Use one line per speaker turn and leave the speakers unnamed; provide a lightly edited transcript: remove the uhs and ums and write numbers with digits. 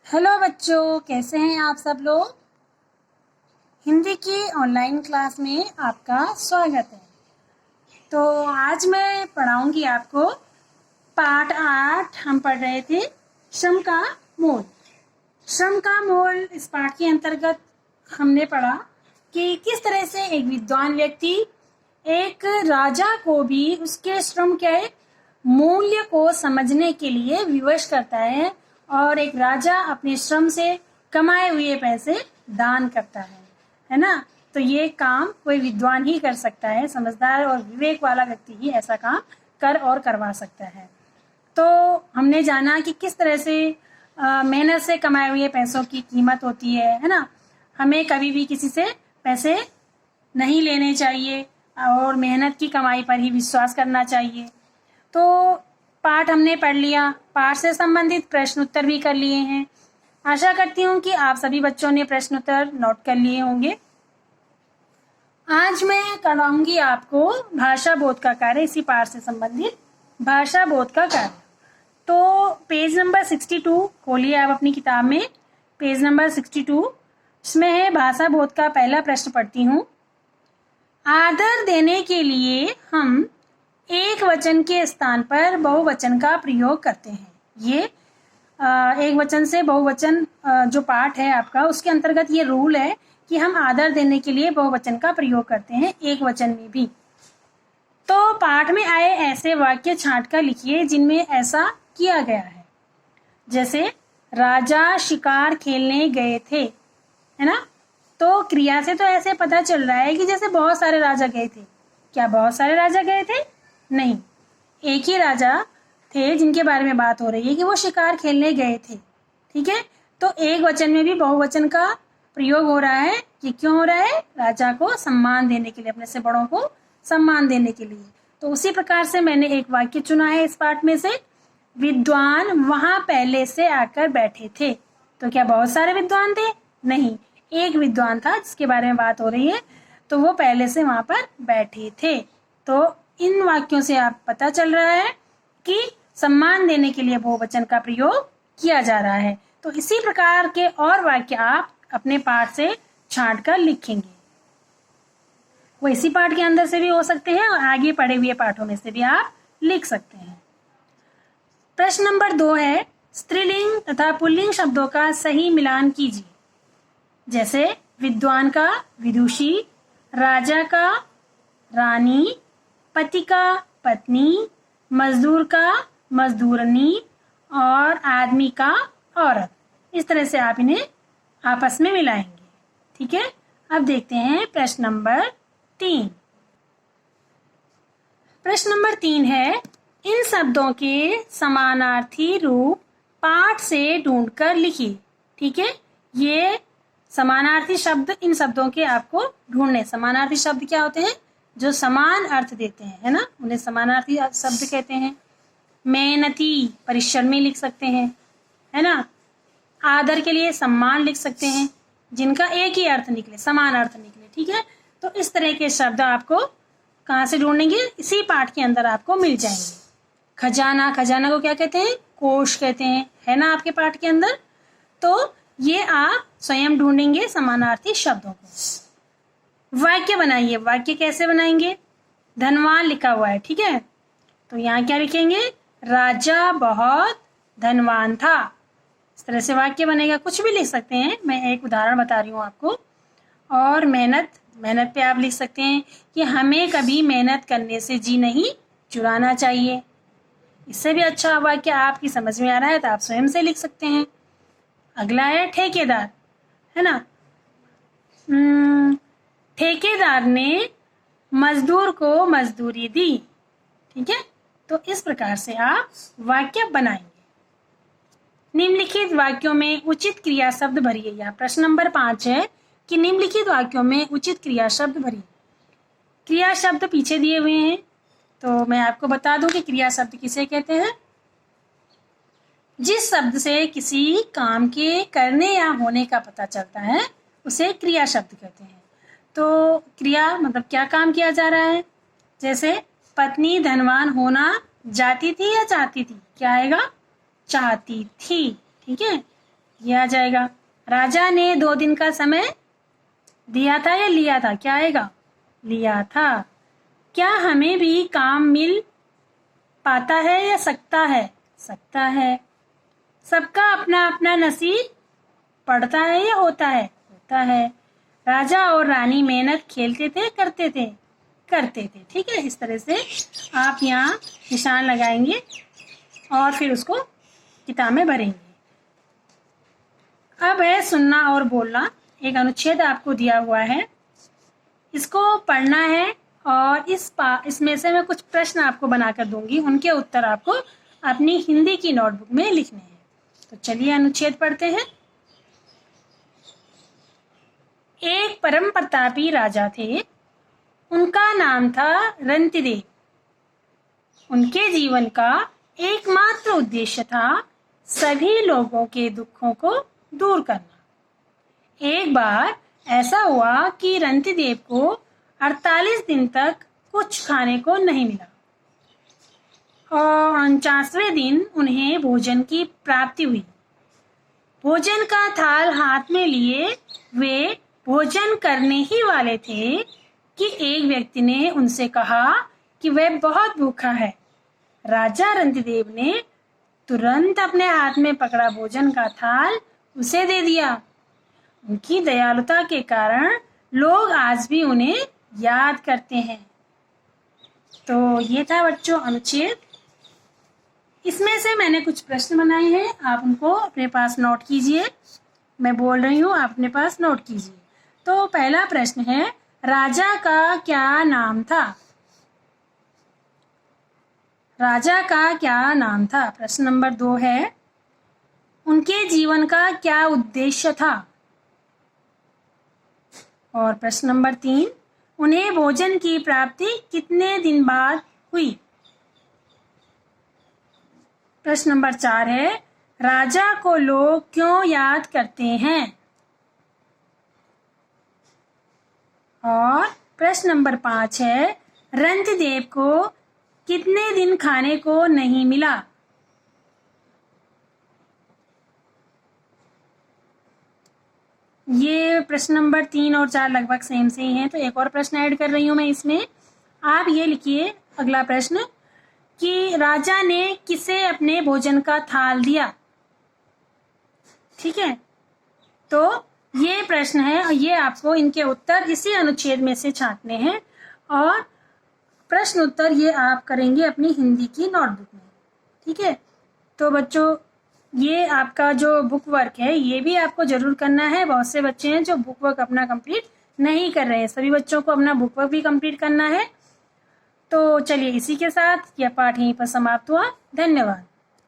Hello बच्चों, कैसे हैं आप सब लोग। हिंदी की ऑनलाइन क्लास में आपका स्वागत है। तो आज मैं पढ़ाऊंगी आपको पाठ 8। हम पढ़ रहे थे श्रम का मोल। श्रम का मोल इस पाठ के अंतर्गत हमने पढ़ा कि किस तरह से एक विद्वान व्यक्ति एक राजा को भी उसके श्रम के मूल्य को समझने के लिए विवश करता है और एक राजा अपने श्रम से कमाए हुए पैसे दान करता है ना। तो ये काम कोई विद्वान ही कर सकता है, समझदार और विवेक वाला व्यक्ति ही ऐसा काम कर और करवा सकता है। तो हमने जाना कि किस तरह से मेहनत से कमाए हुए पैसों की कीमत होती है ना। हमें कभी भी किसी से पैसे नहीं लेने चाहिए और मेहनत की कमाई पर ही विश्वास करना चाहिए। तो पाठ हमने पढ़ लिया, पाठ से संबंधित प्रश्न उत्तर भी कर लिए हैं। आशा करती हूँ कि आप सभी बच्चों ने प्रश्न उत्तर नोट कर लिए होंगे। आज मैं कराऊंगी आपको भाषा बोध का कार्य, इसी पाठ से संबंधित भाषा बोध का कार्य। तो पेज नंबर 62 खोलिए आप अपनी किताब में, पेज नंबर 62। इसमें है भाषा बोध का पहला प्रश्न पढ़ती हूँ। आदर देने के लिए हम एक वचन के स्थान पर बहुवचन का प्रयोग करते हैं। ये एक वचन से बहुवचन जो पाठ है आपका, उसके अंतर्गत ये रूल है कि हम आदर देने के लिए बहुवचन का प्रयोग करते हैं, एक वचन में भी। तो पाठ में आए ऐसे वाक्य छांट कर लिखिए जिनमें ऐसा किया गया है। जैसे राजा शिकार खेलने गए थे, है ना। तो क्रिया से तो ऐसे पता चल रहा है कि जैसे बहुत सारे राजा गए थे। क्या बहुत सारे राजा गए थे? नहीं, एक ही राजा थे जिनके बारे में बात हो रही है कि वो शिकार खेलने गए थे। ठीक है, तो एक वचन में भी बहुवचन का प्रयोग हो रहा है। ये क्यों हो रहा है? राजा को सम्मान देने के लिए, अपने से बड़ों को सम्मान देने के लिए। तो उसी प्रकार से मैंने एक वाक्य चुना है इस पाठ में से, विद्वान वहां पहले से आकर बैठे थे। तो क्या बहुत सारे विद्वान थे? नहीं, एक विद्वान था जिसके बारे में बात हो रही है, तो वो पहले से वहां पर बैठे थे। तो इन वाक्यों से आप पता चल रहा है कि सम्मान देने के लिए बहुवचन का प्रयोग किया जा रहा है। तो इसी प्रकार के और वाक्य आप अपने पाठ से छांट कर लिखेंगे। वो इसी पाठ के अंदर से भी हो सकते हैं और आगे पढ़े हुए पाठों में से भी आप लिख सकते हैं। प्रश्न नंबर 2 है, स्त्रीलिंग तथा पुल्लिंग शब्दों का सही मिलान कीजिए। जैसे विद्वान का विदुषी, राजा का रानी, पति का पत्नी, मजदूर का मजदूरनी और आदमी का औरत। इस तरह से आप इन्हें आपस में मिलाएंगे। ठीक है, अब देखते हैं प्रश्न नंबर 3। प्रश्न नंबर 3 है, इन शब्दों के समानार्थी रूप पाठ से ढूंढकर लिखिए। ठीक है, ये समानार्थी शब्द, इन शब्दों के आपको ढूंढने। समानार्थी शब्द क्या होते हैं? जो समान अर्थ देते हैं, है ना, उन्हें समानार्थी शब्द कहते हैं। मेहनती परिश्रमी लिख सकते हैं, है ना। आदर के लिए सम्मान लिख सकते हैं, जिनका एक ही अर्थ निकले, समान अर्थ निकले। ठीक है, तो इस तरह के शब्द आपको कहाँ से ढूंढेंगे? इसी पाठ के अंदर आपको मिल जाएंगे। खजाना, खजाना को क्या कहते हैं? कोष कहते हैं, है ना, आपके पाठ के अंदर। तो ये आप स्वयं ढूंढेंगे समानार्थी शब्दों को। वाक्य बनाइए। वाक्य कैसे बनाएंगे? धनवान लिखा हुआ है, ठीक है, तो यहाँ क्या लिखेंगे? राजा बहुत धनवान था। इस तरह से वाक्य बनेगा। कुछ भी लिख सकते हैं, मैं एक उदाहरण बता रही हूँ आपको। और मेहनत, मेहनत पे आप लिख सकते हैं कि हमें कभी मेहनत करने से जी नहीं चुराना चाहिए। इससे भी अच्छा वाक्य आपकी समझ में आ रहा है तो आप स्वयं से लिख सकते हैं। अगला है ठेकेदार, है ना। ठेकेदार ने मजदूर को मजदूरी दी। ठीक है, तो इस प्रकार से आप वाक्य बनाएंगे। निम्नलिखित वाक्यों में उचित क्रिया शब्द भरिए। या प्रश्न नंबर 5 है कि निम्नलिखित वाक्यों में उचित क्रिया शब्द भरिए। क्रिया शब्द पीछे दिए हुए हैं, तो मैं आपको बता दूं कि क्रिया शब्द किसे कहते हैं। जिस शब्द से किसी काम के करने या होने का पता चलता है उसे क्रिया शब्द कहते हैं। तो क्रिया मतलब क्या काम किया जा रहा है। जैसे पत्नी धनवान होना जाती थी या चाहती थी, क्या आएगा? चाहती थी। ठीक है, ये आ जाएगा। राजा ने 2 दिन का समय दिया था या लिया था, क्या आएगा? लिया था। क्या हमें भी काम मिल पाता है या सकता है? सकता है। सबका अपना अपना नसीब पड़ता है या होता है? होता है। राजा और रानी मेहनत खेलते थे, करते थे? करते थे। ठीक है, इस तरह से आप यहाँ निशान लगाएंगे और फिर उसको किताब में भरेंगे। अब है सुनना और बोलना। एक अनुच्छेद आपको दिया हुआ है, इसको पढ़ना है और इसमें से मैं कुछ प्रश्न आपको बनाकर दूंगी, उनके उत्तर आपको अपनी हिंदी की नोटबुक में लिखने हैं। तो चलिए अनुच्छेद पढ़ते हैं। एक परम प्रतापी राजा थे, उनका नाम था रंतिदेव। उनके जीवन का एकमात्र उद्देश्य था सभी लोगों के दुखों को दूर करना। एक बार ऐसा हुआ कि रंतिदेव को 48 दिन तक कुछ खाने को नहीं मिला और 49वें दिन उन्हें भोजन की प्राप्ति हुई। भोजन का थाल हाथ में लिए वे भोजन करने ही वाले थे कि एक व्यक्ति ने उनसे कहा कि वह बहुत भूखा है। राजा रंतिदेव ने तुरंत अपने हाथ में पकड़ा भोजन का थाल उसे दे दिया। उनकी दयालुता के कारण लोग आज भी उन्हें याद करते हैं। तो ये था बच्चों अनुच्छेद। इसमें से मैंने कुछ प्रश्न बनाए हैं, आप उनको अपने पास नोट कीजिए। मैं बोल रही हूँ, आप अपने पास नोट कीजिए। तो पहला प्रश्न है, राजा का क्या नाम था? राजा का क्या नाम था? प्रश्न नंबर 2 है, उनके जीवन का क्या उद्देश्य था? और प्रश्न नंबर 3, उन्हें भोजन की प्राप्ति कितने दिन बाद हुई? प्रश्न नंबर 4 है, राजा को लोग क्यों याद करते हैं? और प्रश्न नंबर 5 है, रंतिदेव को कितने दिन खाने को नहीं मिला? ये प्रश्न नंबर 3 और 4 लगभग सेम से ही हैं, तो एक और प्रश्न ऐड कर रही हूं मैं इसमें। आप ये लिखिए अगला प्रश्न कि राजा ने किसे अपने भोजन का थाल दिया? ठीक है, तो ये प्रश्न है और ये आपको इनके उत्तर इसी अनुच्छेद में से छांटने हैं और प्रश्न उत्तर ये आप करेंगे अपनी हिंदी की नोटबुक में। ठीक है, तो बच्चों ये आपका जो बुक वर्क है ये भी आपको जरूर करना है। बहुत से बच्चे हैं जो बुक वर्क अपना कंप्लीट नहीं कर रहे हैं, सभी बच्चों को अपना बुक वर्क भी कंप्लीट करना है। तो चलिए इसी के साथ यह पाठ यहीं पर समाप्त हुआ। धन्यवाद।